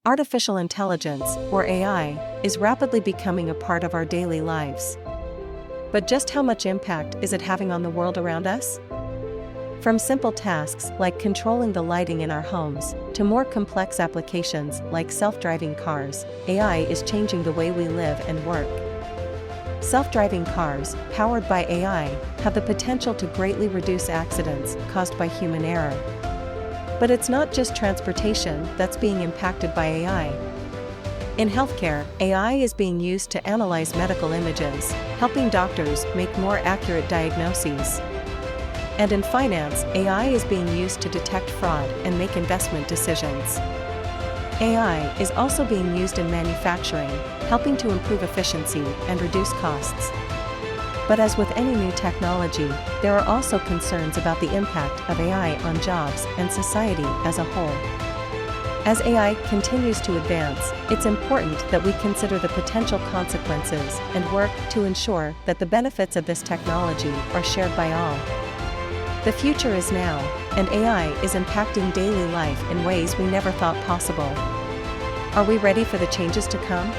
Artificial intelligence, or AI, is rapidly becoming a part of our daily lives. But just how much impact is it having on the world around us? From simple tasks like controlling the lighting in our homes, to more complex applications like self-driving cars, AI is changing the way we live and work. Self-driving cars, powered by AI, have the potential to greatly reduce accidents caused by human error. But it's not just transportation that's being impacted by AI. In healthcare, AI is being used to analyze medical images, helping doctors make more accurate diagnoses. And in finance, AI is being used to detect fraud and make investment decisions. AI is also being used in manufacturing, helping to improve efficiency and reduce costs. But as with any new technology, there are also concerns about the impact of AI on jobs and society as a whole. As AI continues to advance, it's important that we consider the potential consequences and work to ensure that the benefits of this technology are shared by all. The future is now, and AI is impacting daily life in ways we never thought possible. Are we ready for the changes to come?